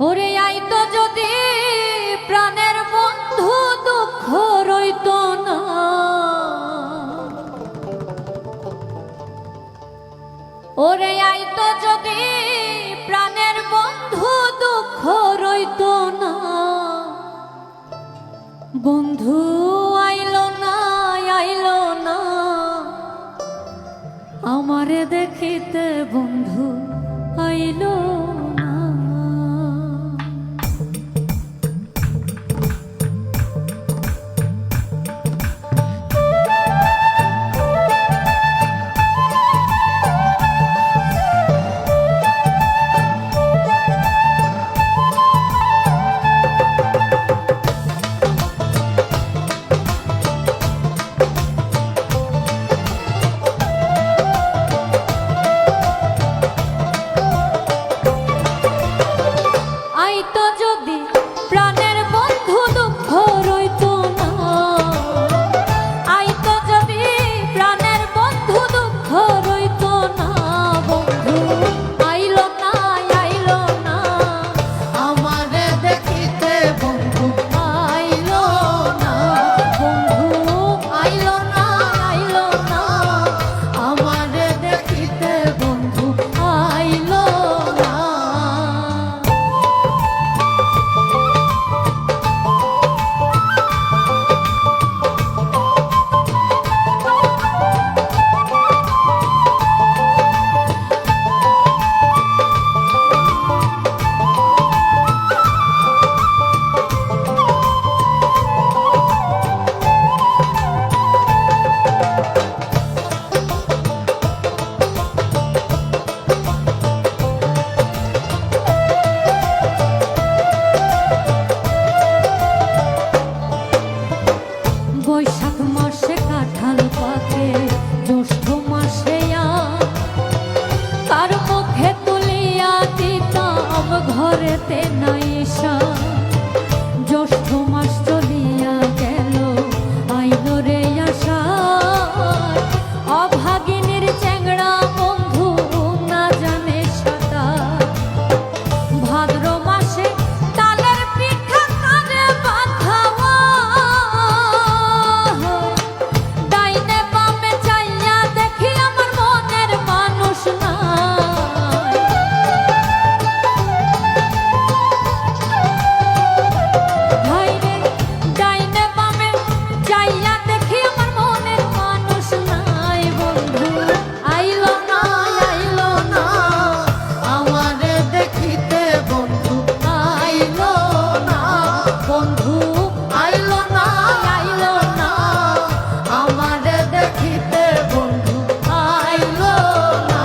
ওরে আইতো যদি প্রাণের বন্ধু দুঃখ রইত না, ওরে আইতো যদি প্রাণের বন্ধু দুঃখ রইত না। বন্ধু আইলো না, আইলো না আমারে দেখিতে, বন্ধু আইলো না। আইতো যদি প্রাণের বন্ধু দুঃখ রইত না, আইতো যদি প্রাণের বন্ধু দুঃখ রইত না। বন্ধু আইলো না, আইলো না আমারে দেখিতে, বন্ধু আইলো না। বন্ধু আইলো না, আইলো না আমারে দেখিতে, বন্ধু আইলো না। বৈশাখ মাসে কাঁঠাল পাকে, জ্যৈষ্ঠ মাসে তার মুখে তুলিয়া দিতাম ঘরেতে নাইসা। জ্যৈষ্ঠ মাস চলিয়া গেল, আইলো রে আশা অভাগিনীর চ্যাংড়া বন্ধু না জানে সাঁতার। ভাদ্র মাসে তালের পিঠা কানে বাঁধাওয়া, ডাইনে বামে চাইয়া দেখি আমার মনের মানুষ নাই। ভাইরে ডাইনে বামে চাইয়া দেখি আমার মনের মানুষ নাই। বন্ধু আইলো না, আইলো না আমারে দেখিতে, বন্ধু আইলো না। বন্ধু আইলো না, আইলো না আমারে দেখিতে, বন্ধু আইলো না।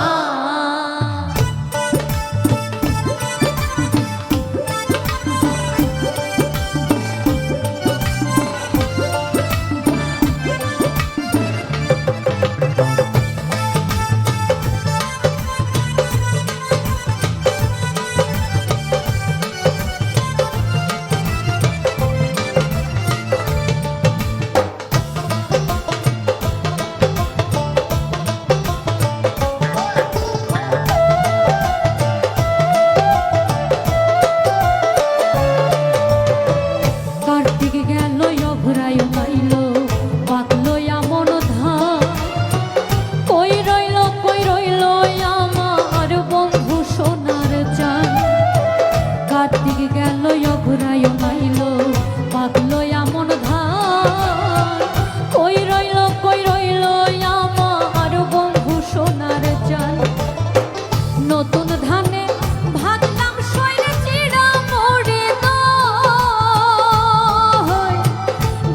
কার্তিক গেল, অঘরায়ু আইলো, পাকলো এমন ধান। কই রইল আমার বন্ধু সোনার চান। কার্তিক গেল, অঘরায়ু আইলো, পাকলো এমন ধান। কই রইল আমার বন্ধু সোনার চান। নতুন ধানে ভাগলাম শৈরে চিড়া মরে দই,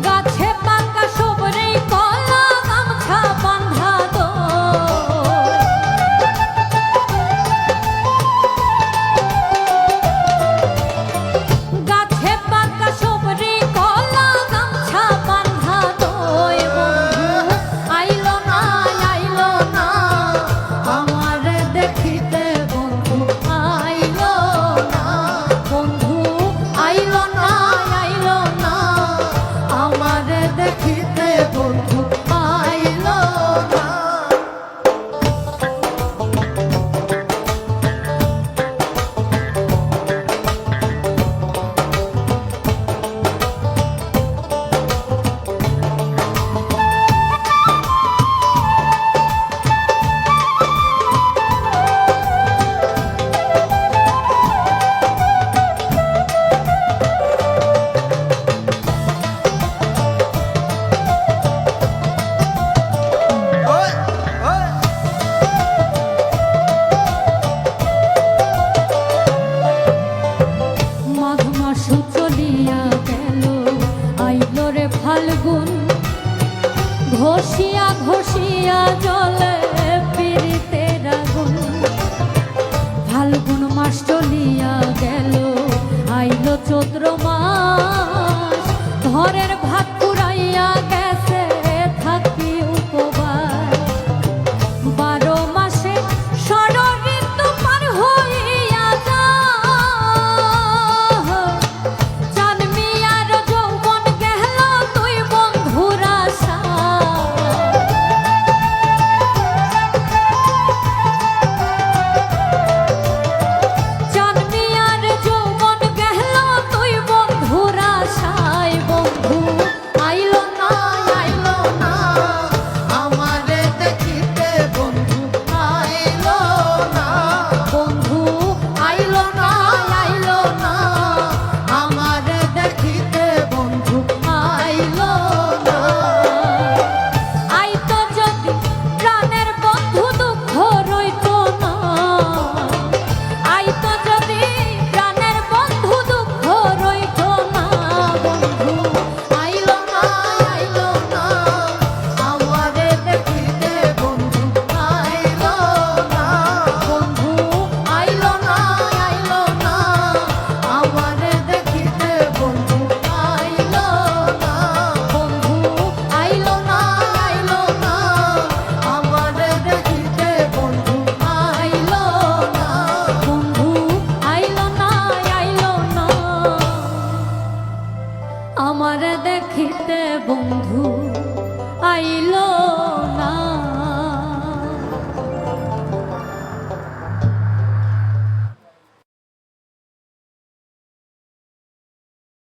গাছে পাকা সবরে কলা গামছা বাঁধা দই। গাছে পাকা হইয়া জ্বলে পীড়িতের আগুন। ফাল্গুন মাস চলিয়া গেল, আইলো চৈত্র মাস, ঘরের ভাত পুরাইয়া গেছে থাকি উপবাস। 12 মাসে ষড়ঋতু পার হইয়া যায়, চাঁদ মিয়ার যৌবন গেল তুই বন্ধুর আশায়। চাঁদ মিয়ার যৌবন গেল তুই বন্ধুর আশায়। বন্ধু আইলো না, আইলো না, আমারে দেখিতে বন্ধু আইলো না, বন্ধু আইলো না, আইলো না, আমারে দেখিতে বন্ধু আইলো না। আইতো যদি প্রাণের বন্ধু দুঃখ রইতো না, আইতো যদি প্রাণের বন্ধু দুঃখ রইতো না। বন্ধু আইলো না, আইলো না, আমারে দেখিতে বন্ধু আইলো না, বন্ধু আইলো না, আইলো না, আমারে দেখিতে বন্ধু আইলো না, বন্ধু আইলো না, আইলো না, আমারে দেখিতে বন্ধু আইলো না। বন্ধু আইলো না, আইলো না, আমার দেখিতে বন্ধু আইলো